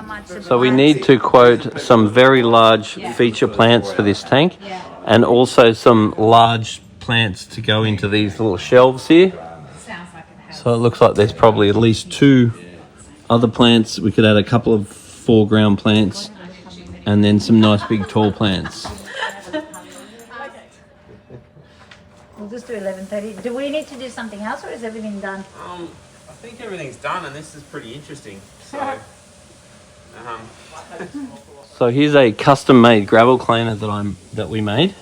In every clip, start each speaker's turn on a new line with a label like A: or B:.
A: how much.
B: So we need to quote some very large feature plants for this tank, and also some large plants to go into these little shelves here. So it looks like there's probably at least 2 other plants. We could add a couple of foreground plants and then some nice big tall plants.
A: We'll just do 11:30. Do we need to do something else, or is everything done?
C: I think everything's done, and this is pretty interesting. So,
B: So here's a custom-made gravel cleaner that we made,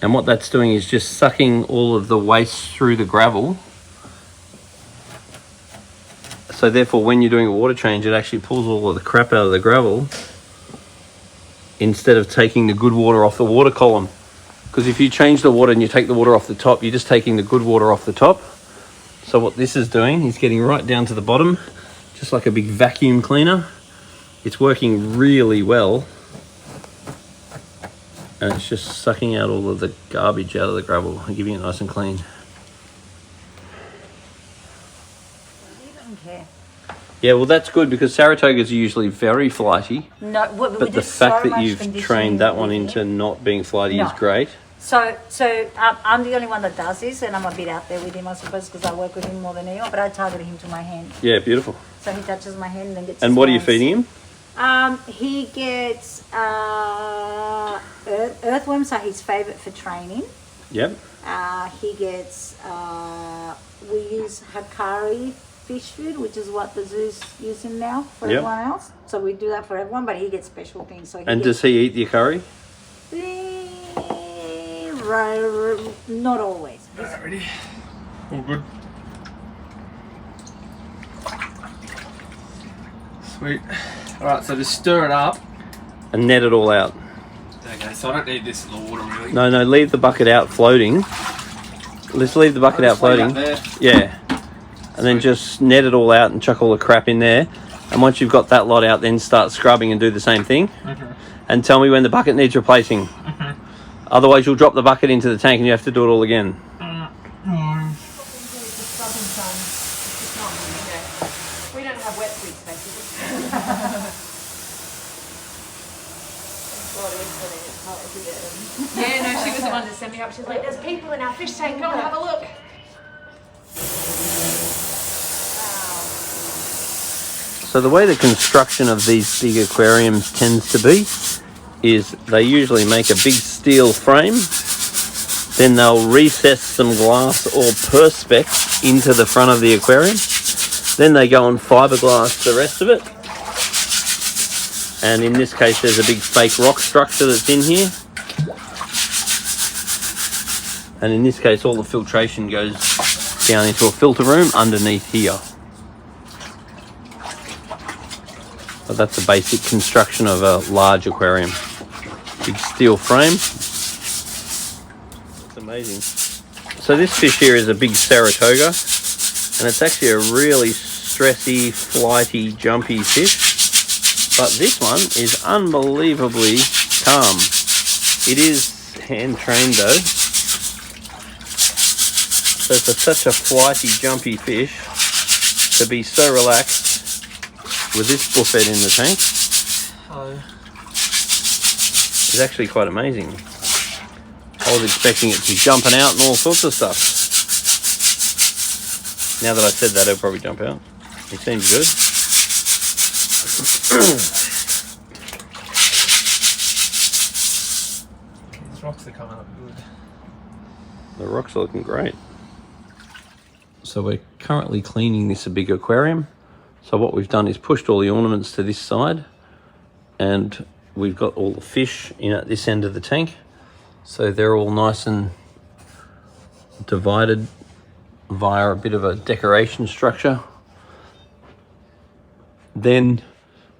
B: and what that's doing is just sucking all of the waste through the gravel. So therefore, when you're doing a water change, it actually pulls all of the crap out of the gravel instead of taking the good water off the water column. Because if you change the water and you take the water off the top, you're just taking the good water off the top. So what this is doing is getting right down to the bottom, just like a big vacuum cleaner. It's working really well. And it's just sucking out all of the garbage out of the gravel and giving it nice and clean. Yeah, well, that's good because Saratogas are usually very flighty.
A: No,
B: but the fact that you've trained that one into not being flighty is great.
A: So I'm the only one that does this, and I'm a bit out there with him, I suppose, because I work with him more than anyone. But I target him to my hand.
B: Yeah, beautiful.
A: So he touches my hand and then gets.
B: And what are you feeding him?
A: He gets earthworms are his favourite for training.
B: Yep.
A: He gets we use Hakari fish food, which is what the zoo's using now for everyone else. So we do that for everyone, but he gets special things. So
B: does he eat the curry?
A: Not always.
C: Ready? All good. Sweet. Alright, so just stir it up.
B: And net it all out.
C: Okay, so I don't need this in the water really.
B: No, leave the bucket out floating. Let's leave the bucket out floating. Yeah. And then just net it all out and chuck all the crap in there. And once you've got that lot out, then start scrubbing and do the same thing. And tell me when the bucket needs replacing. Otherwise, you'll drop the bucket into the tank and you have to do it all again.
D: We don't have wet sweets, basically. Yeah, no, she was the one that sent me up. She's like, there's people in our fish tank, go and have a look.
B: So the way the construction of these big aquariums tends to be is they usually make a big steel frame, then they'll recess some glass or perspex into the front of the aquarium, then they go on fiberglass the rest of it, and in this case there's a big fake rock structure that's in here, and in this case all the filtration goes down into a filter room underneath here. But that's the basic construction of a large aquarium. Big steel frame. It's amazing. So this fish here is a big Saratoga, and it's actually a really stressy, flighty, jumpy fish. But this one is unbelievably calm. It is hand trained though. So for such a flighty, jumpy fish to be so relaxed with this buffet in the tank is actually quite amazing. I was expecting it to be jumping out and all sorts of stuff. Now that I said that, it'll probably jump out. It seems good.
C: These rocks are coming up good.
B: The rocks are looking great. So we're currently cleaning this big aquarium. So what we've done is pushed all the ornaments to this side, and we've got all the fish in at this end of the tank. So they're all nice and divided via a bit of a decoration structure. Then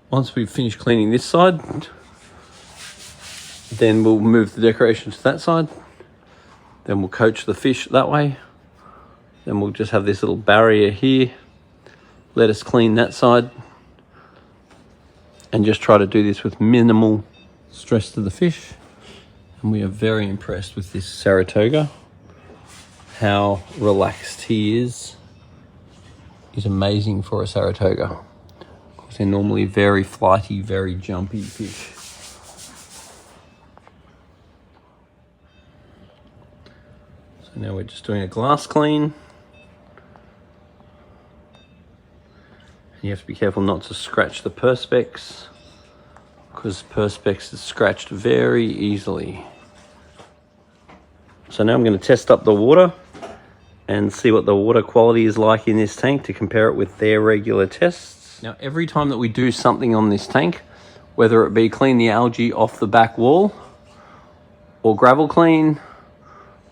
B: once we've finished cleaning this side, then we'll move the decorations to that side. Then we'll coach the fish that way. Then we'll just have this little barrier here. Let us clean that side and just try to do this with minimal stress to the fish. And we are very impressed with this Saratoga. How relaxed he is amazing for a Saratoga. They're normally very flighty, very jumpy fish. So now we're just doing a glass clean. You have to be careful not to scratch the perspex, because perspex is scratched very easily. So now I'm going to test up the water and see what the water quality is like in this tank to compare it with their regular tests. Now, every time that we do something on this tank, whether it be clean the algae off the back wall, or gravel clean,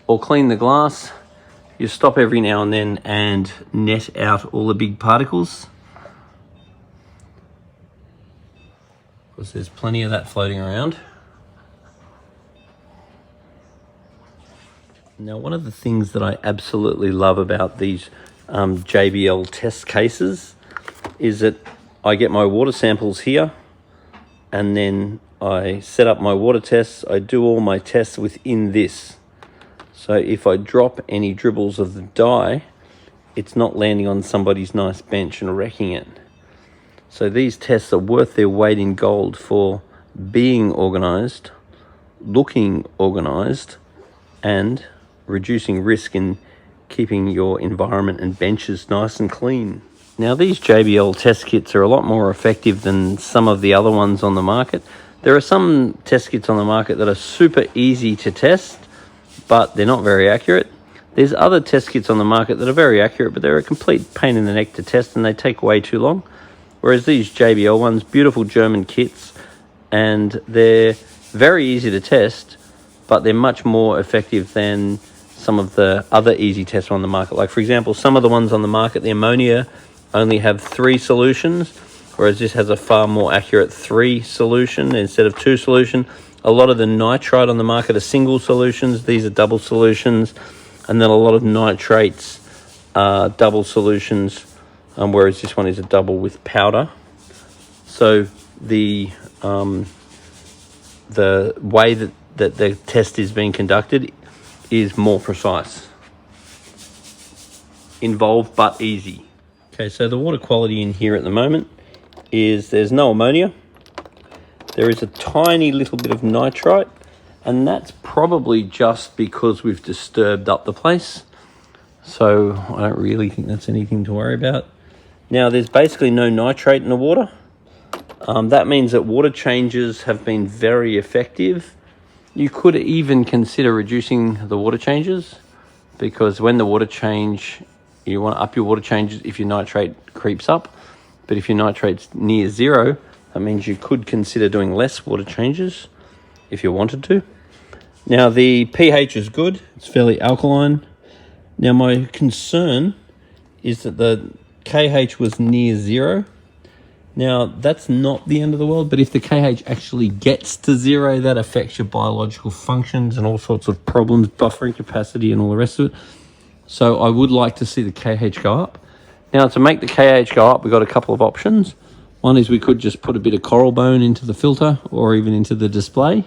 B: or clean the glass, you stop every now and then and net out all the big particles, because there's plenty of that floating around. Now, one of the things that I absolutely love about these JBL test cases is that I get my water samples here, and then I set up my water tests. I do all my tests within this. So if I drop any dribbles of the dye, it's not landing on somebody's nice bench and wrecking it. So these tests are worth their weight in gold for being organised, looking organised, and reducing risk in keeping your environment and benches nice and clean. Now, these JBL test kits are a lot more effective than some of the other ones on the market. There are some test kits on the market that are super easy to test, but they're not very accurate. There's other test kits on the market that are very accurate, but they're a complete pain in the neck to test and they take way too long. Whereas these JBL ones, beautiful German kits, and they're very easy to test, but they're much more effective than some of the other easy tests on the market. Like, for example, some of the ones on the market, the ammonia, only have 3 solutions, whereas this has a far more accurate 3 solution instead of 2 solution. A lot of the nitrite on the market are single solutions. These are double solutions. And then a lot of nitrates are double solutions, whereas this one is a double with powder. So the way that the test is being conducted is more precise. Involved but easy. Okay, so the water quality in here at the moment is there's no ammonia. There is a tiny little bit of nitrite, and that's probably just because we've disturbed up the place. So I don't really think that's anything to worry about. Now, there's basically no nitrate in the water. That means that water changes have been very effective. You could even consider reducing the water changes, because when the water change, you want to up your water changes if your nitrate creeps up. But if your nitrate's near zero, that means you could consider doing less water changes if you wanted to. Now, the pH is good. It's fairly alkaline. Now, my concern is that the KH was near zero. Now, that's not the end of the world, but if the KH actually gets to zero, that affects your biological functions and all sorts of problems, buffering capacity and all the rest of it. So I would like to see the KH go up. Now, to make the KH go up, we've got a couple of options. One is we could just put a bit of coral bone into the filter or even into the display.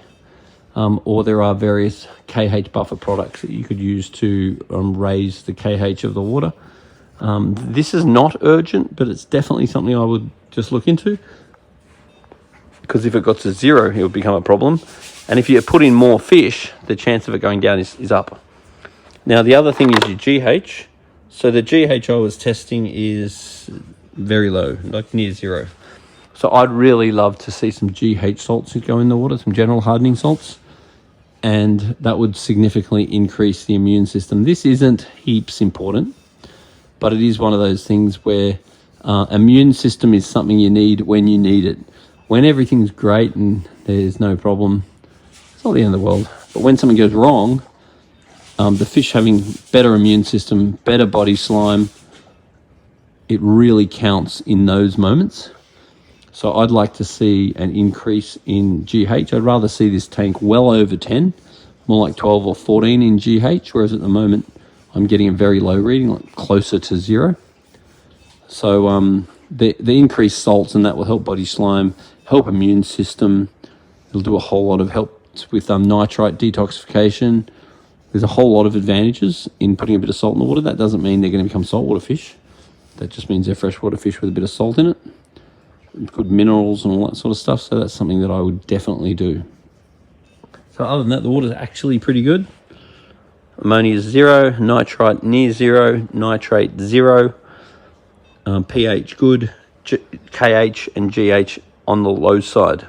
B: Or there are various KH buffer products that you could use to raise the KH of the water. This is not urgent, but it's definitely something I would just look into, because if it got to zero, it would become a problem. And if you put in more fish, the chance of it going down is up. Now, the other thing is your GH. So the GH I was testing is very low, like near zero. So I'd really love to see some GH salts that go in the water, some general hardening salts, and that would significantly increase the immune system. This isn't heaps important, but it is one of those things where immune system is something you need when you need it. When everything's great and there's no problem, it's not the end of the world. But when something goes wrong, the fish having better immune system, better body slime, it really counts in those moments. So I'd like to see an increase in GH. I'd rather see this tank well over 10, more like 12 or 14 in GH, whereas at the moment I'm getting a very low reading, like closer to zero. So the increased salts, and that will help body slime, help immune system. It'll do a whole lot of help with nitrite detoxification. There's a whole lot of advantages in putting a bit of salt in the water. That doesn't mean they're going to become saltwater fish. That just means they're freshwater fish with a bit of salt in it. good minerals and all that sort of stuff. So that's something that I would definitely do. So other than that, the water's actually pretty good. Ammonia is 0, nitrite near 0, nitrate 0, pH good, KH and GH on the low side.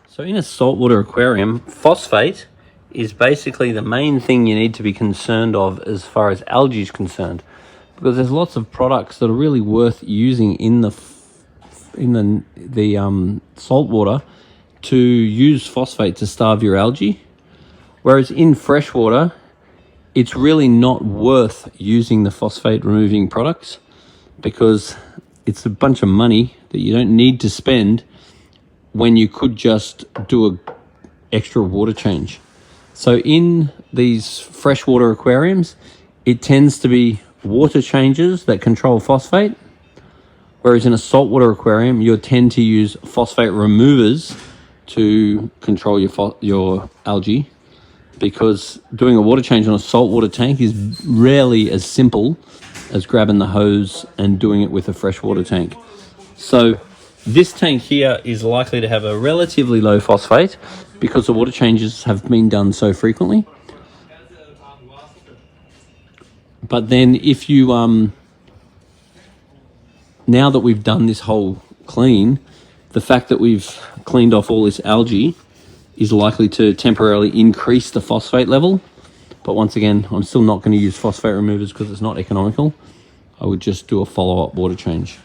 B: So in a saltwater aquarium, phosphate is basically the main thing you need to be concerned of as far as algae is concerned, because there's lots of products that are really worth using in the saltwater to use phosphate to starve your algae, whereas in freshwater it's really not worth using the phosphate removing products because it's a bunch of money that you don't need to spend when you could just do a extra water change. So in these freshwater aquariums, it tends to be water changes that control phosphate, whereas in a saltwater aquarium, you'll tend to use phosphate removers to control your algae, because doing a water change on a saltwater tank is rarely as simple as grabbing the hose and doing it with a freshwater tank. So this tank here is likely to have a relatively low phosphate because the water changes have been done so frequently. But then if you, now that we've done this whole clean, the fact that we've cleaned off all this algae is likely to temporarily increase the phosphate level. But once again, I'm still not going to use phosphate removers because it's not economical. I would just do a follow-up water change.